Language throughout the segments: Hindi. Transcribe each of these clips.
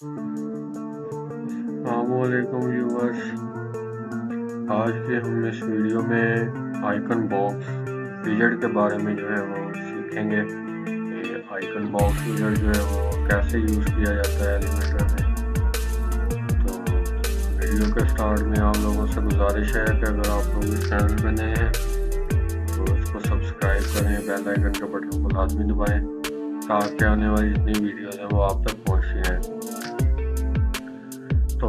अस्सलामुअलैकुम व्यूअर्स। आज के हम इस वीडियो में आइकन बॉक्स विजेट के बारे में जो है वो सीखेंगे कि आइकन बॉक्स विजेट जो है वो कैसे यूज़ किया जाता है एलिमेंटर में। तो वीडियो के स्टार्ट में आप लोगों से गुजारिश है कि अगर आप लोग इस चैनल में नए हैं तो इसको सब्सक्राइब करें, बेल आइकन के बटन को लाजमी दबाएं ताकि आने वाली जितनी वीडियोज़ हैं वो आप तक पहुँचती हैं। तो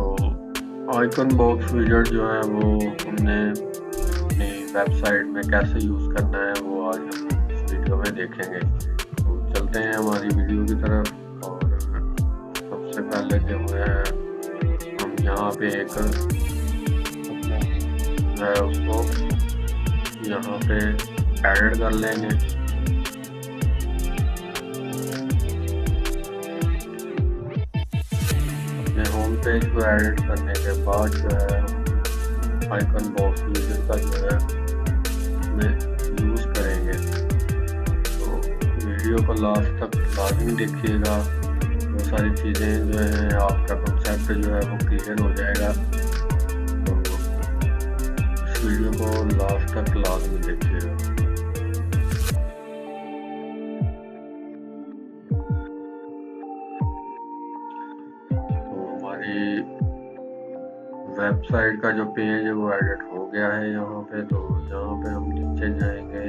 आइकन बॉक्स विजेट जो है वो हमने अपनी वेबसाइट में कैसे यूज़ करना है वो आज हम इस वीडियो में देखेंगे। तो चलते हैं हमारी वीडियो की तरफ। और सबसे पहले जो है हम यहाँ पे एक है उसको यहाँ पे एडिट कर लेंगे। होम पेज को एडिट करने के बाद जो है आइकन बॉक्स विजेट का जो है में यूज़ करेंगे। तो वीडियो को लास्ट तक लाजमी देखिएगा, वो सारी चीज़ें जो है आपका कंसेप्ट जो है वो क्लियर हो जाएगा। तो इस वीडियो को लास्ट तक लाजमी देखिएगा। वेबसाइट का जो पेज है वो एडिट हो गया है यहाँ पे। तो यहाँ पे हम नीचे जाएंगे,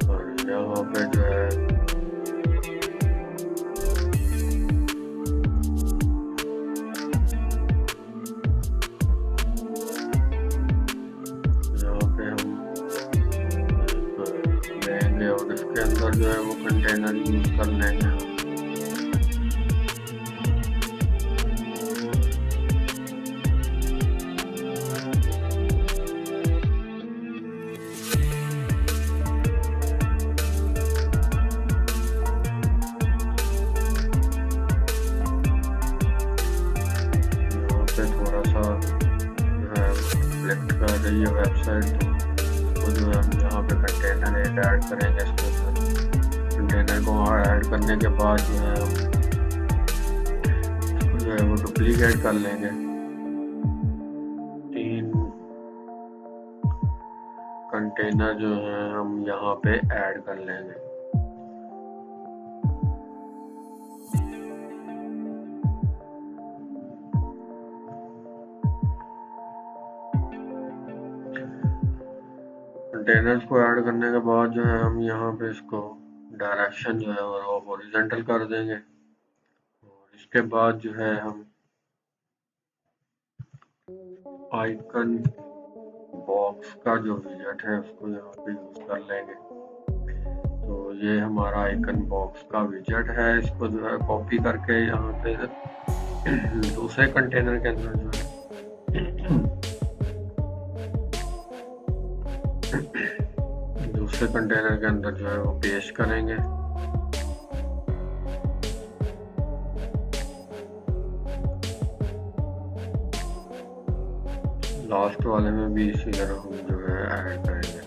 और यहाँ पे जो है और इसके अंदर जो है वो कंटेनर यूज कर लेंगे। यहाँ पे थोड़ा सा जो है सिलेक्ट कर रही है वेबसाइट, तो जो है हम यहाँ पे कंटेनर एक ऐड करेंगे। इसके ऊपर कंटेनर को ऐड करने के बाद जो है हम इसको जो है वो डुप्लीकेट कर लेंगे। 3 कंटेनर जो है हम यहाँ पे ऐड कर लेंगे। कंटेनर्स को ऐड करने के बाद जो है हम यहाँ पे इसको डायरेक्शन जो है वो हॉरिजॉन्टल कर देंगे। और इसके बाद जो है हम आइकन बॉक्स का जो विजेट है उसको यहाँ पे यूज कर लेंगे। तो ये हमारा आइकन बॉक्स का विजेट है। इसको जो है कॉपी करके यहाँ पे दूसरे कंटेनर के अंदर जो है दूसरे कंटेनर के अंदर जो है वो पेस्ट करेंगे। लास्ट वाले में भी इसी तरह हम जो है ऐड करेंगे।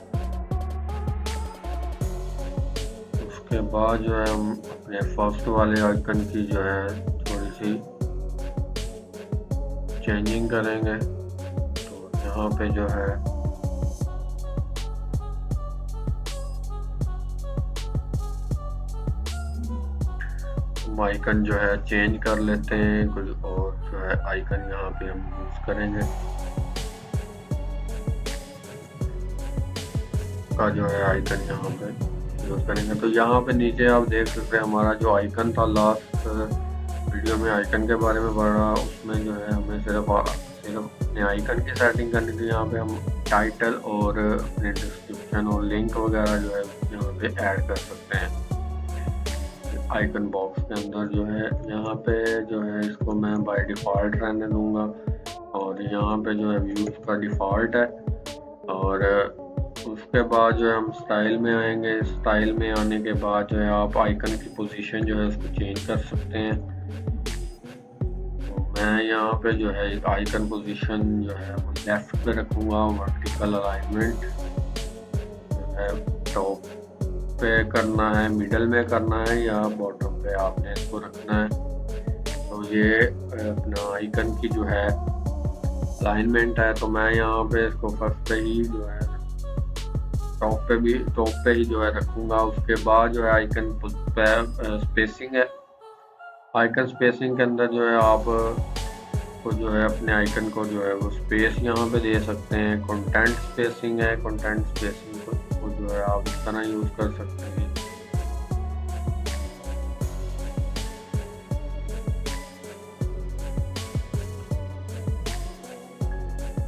उसके बाद जो है हम अपने फर्स्ट वाले आइकन की जो है थोड़ी सी चेंजिंग करेंगे। तो यहाँ पे जो है आइकन जो है चेंज कर लेते हैं, कोई और जो है आइकन यहाँ पे हम यूज करेंगे का जो है आइकन यहाँ पे यूज करेंगे। तो यहाँ पे नीचे आप देख सकते हैं हमारा जो आइकन था, लास्ट वीडियो में आइकन के बारे में पढ़ा, उसमें जो है हमें सिर्फ अपने आइकन की सेटिंग करनी थी। यहाँ पे हम टाइटल और अपने डिस्क्रिप्शन और लिंक वगैरह जो है यहाँ पे ऐड कर सकते हैं आइकन बॉक्स के अंदर। जो है यहाँ पे जो है इसको मैं बाय डिफ़ॉल्ट रहने दूंगा। और यहाँ पे जो है व्यूज का डिफ़ॉल्ट है, और उसके बाद जो है हम स्टाइल में आएंगे। स्टाइल में आने के बाद जो है आप आइकन की पोजीशन जो है उसको चेंज कर सकते हैं। तो मैं यहाँ पे जो है आइकन पोजीशन जो है वो लेफ्ट पे रखूँगा। वर्टिकल अलाइनमेंट जो है टॉप पे करना है, मिडल में करना है या बॉटम पे आपने इसको रखना है। तो ये अपना आइकन की जो है अलाइनमेंट है। तो मैं यहाँ पे इसको फर्स्ट पे ही जो है टॉप पे ही जो है रखूँगा। उसके बाद जो है आइकन पे स्पेसिंग है। आइकन स्पेसिंग के अंदर जो है आप को जो है अपने आइकन को जो है वो स्पेस यहाँ पे दे सकते हैं। कंटेंट स्पेसिंग है, कंटेंट स्पेसिंग को जो है आप इस तरह यूज़ कर सकते हैं।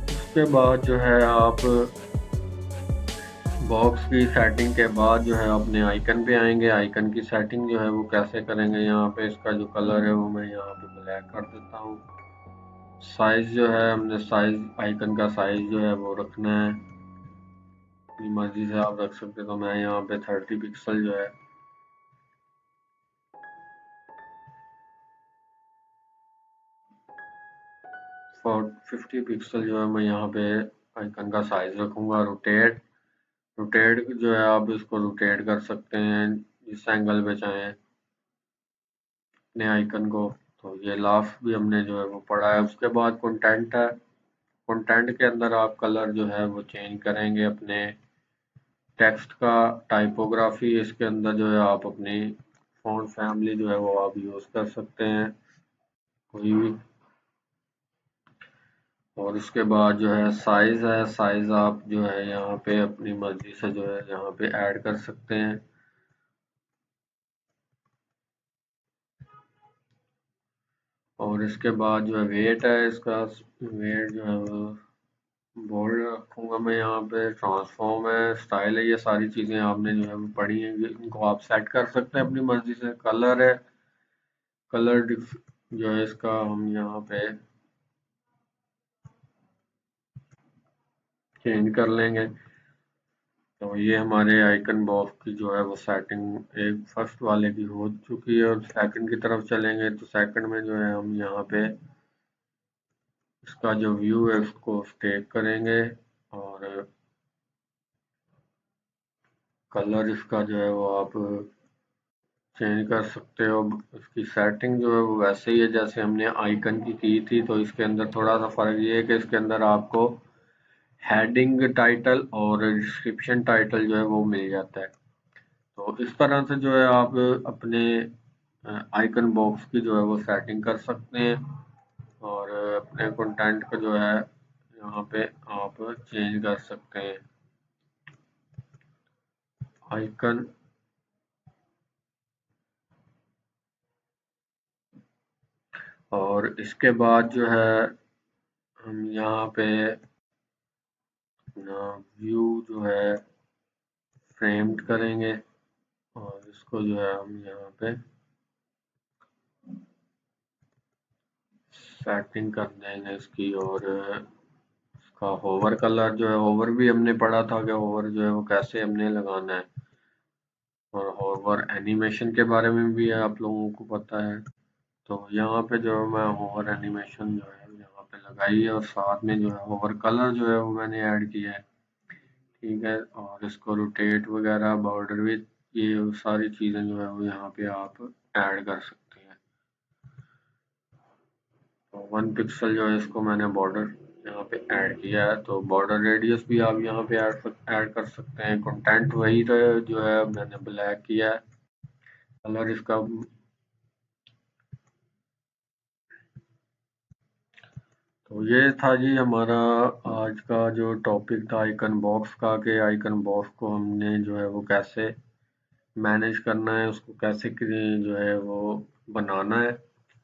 उसके बाद जो है आप बॉक्स की सेटिंग के बाद जो है अपने आइकन पे आएंगे। आइकन की सेटिंग जो है वो कैसे करेंगे, यहाँ पे इसका जो कलर है वो मैं यहाँ पे ब्लैक कर देता हूँ। साइज जो है हमने साइज आइकन का साइज जो है वो रखना है, अपनी मर्जी से आप रख सकते। तो मैं यहाँ पे 30 पिक्सल जो है 50 पिक्सल जो है मैं यहाँ पे आइकन का साइज रखूँगा। रोटेट रोटेट जो है आप इसको रोटेट कर सकते हैं जिस एंगल पे चाहें अपने आइकन को। तो ये लास्ट भी हमने जो है वो पढ़ा है। उसके बाद कंटेंट है। कंटेंट के अंदर आप कलर जो है वो चेंज करेंगे अपने टेक्स्ट का। टाइपोग्राफी इसके अंदर जो है आप अपनी फ़ॉन्ट फैमिली जो है वो आप यूज़ कर सकते हैं कोई भी। और उसके बाद जो है साइज़ है। साइज़ आप जो है यहाँ पे अपनी मर्ज़ी से जो है यहाँ पे ऐड कर सकते हैं। और इसके बाद जो है वेट है, इसका वेट जो है वो बोल्ड रखूँगा मैं यहाँ पे। ट्रांसफॉर्म है, स्टाइल है, ये सारी चीज़ें आपने जो है वो पढ़ी हैं। इनको आप सेट कर सकते हैं अपनी मर्ज़ी से। कलर है, कलर जो है इसका हम यहाँ पे चेंज कर लेंगे। तो ये हमारे आइकन बॉक्स की जो है वो सेटिंग एक फर्स्ट वाले की हो चुकी है। और सेकंड की तरफ चलेंगे तो सेकंड में जो है हम यहाँ पे इसका जो व्यू है उसको स्टेक करेंगे और कलर इसका जो है वो आप चेंज कर सकते हो। इसकी सेटिंग जो है वो वैसे ही है जैसे हमने आइकन की थी। तो इसके अंदर थोड़ा सा फर्क ये है कि इसके अंदर आपको हेडिंग टाइटल और डिस्क्रिप्शन टाइटल जो है वो मिल जाता है। तो इस तरह से जो है आप अपने आइकन बॉक्स की जो है वो सेटिंग कर सकते हैं और अपने कंटेंट को जो है यहाँ पे आप चेंज कर सकते हैं। आइकन और इसके बाद जो है हम यहाँ पे अपना व्यू जो है फ्रेम्ड करेंगे और इसको जो है हम यहाँ पे सेटिंग कर देंगे इसकी। और इसका होवर कलर जो है, होवर भी हमने पढ़ा था कि होवर जो है वो कैसे हमने लगाना है। और होवर एनिमेशन के बारे में भी आप लोगों को पता है। तो यहाँ पे जो है मैं होवर एनिमेशन जो है यहाँ पे लगाई है और साथ में जो है होवर कलर जो है वो मैंने ऐड किया है। ठीक है, और इसको रोटेट वगैरह बॉर्डर भी ये सारी चीज़ें जो है वो यहाँ पे आप ऐड कर सकते हैं। तो 1 पिक्सल जो है इसको मैंने बॉर्डर यहाँ पे ऐड किया है। तो बॉर्डर रेडियस भी आप यहाँ पे ऐड कर सकते हैं। कंटेंट वही जो है मैंने ब्लैक किया है। कलर इसका तो ये था जी हमारा आज का जो टॉपिक था आइकन बॉक्स का, कि आइकन बॉक्स को हमने जो है वो कैसे मैनेज करना है, उसको कैसे जो है वो बनाना है।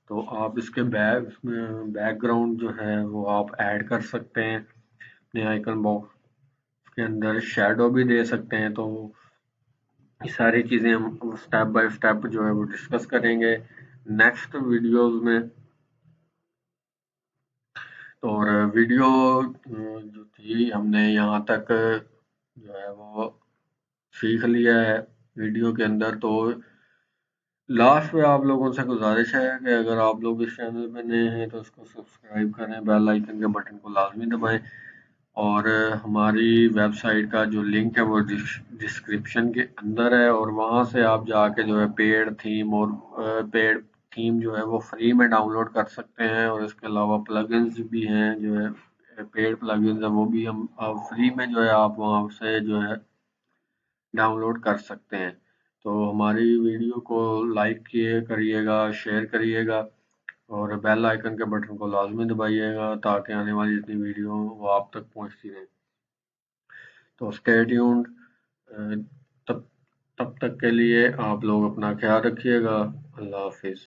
तो आप इसके बैकग्राउंड जो है वो आप ऐड कर सकते हैं अपने आइकन बॉक्स के अंदर। शैडो भी दे सकते हैं। तो ये सारी चीज़ें हम स्टेप बाय स्टेप जो है वो डिस्कस करेंगे नेक्स्ट वीडियोस में। और वीडियो जो थी हमने यहाँ तक जो है वो सीख लिया है वीडियो के अंदर। तो लास्ट में आप लोगों से गुजारिश है कि अगर आप लोग इस चैनल पे नए हैं तो इसको सब्सक्राइब करें, बेल आइकन के बटन को लाजमी दबाएं और हमारी वेबसाइट का जो लिंक है वो डिस्क्रिप्शन के अंदर है, और वहाँ से आप जाके जो है पेड थीम और पेड थीम जो है वो फ्री में डाउनलोड कर सकते हैं। और इसके अलावा प्लगइन्स भी हैं, जो है पेड प्लगइन्स है वो भी हम फ्री में जो है आप वहाँ से जो है डाउनलोड कर सकते हैं। तो हमारी वीडियो को लाइक किए करिएगा, शेयर करिएगा और बेल आइकन के बटन को लाजमी दबाइएगा ताकि आने वाली जितनी वीडियो हो वो आप तक पहुंचती रहे। तो स्टे ट्यून्ड। तब तब तक के लिए आप लोग अपना ख्याल रखिएगा। अल्लाह हाफिज।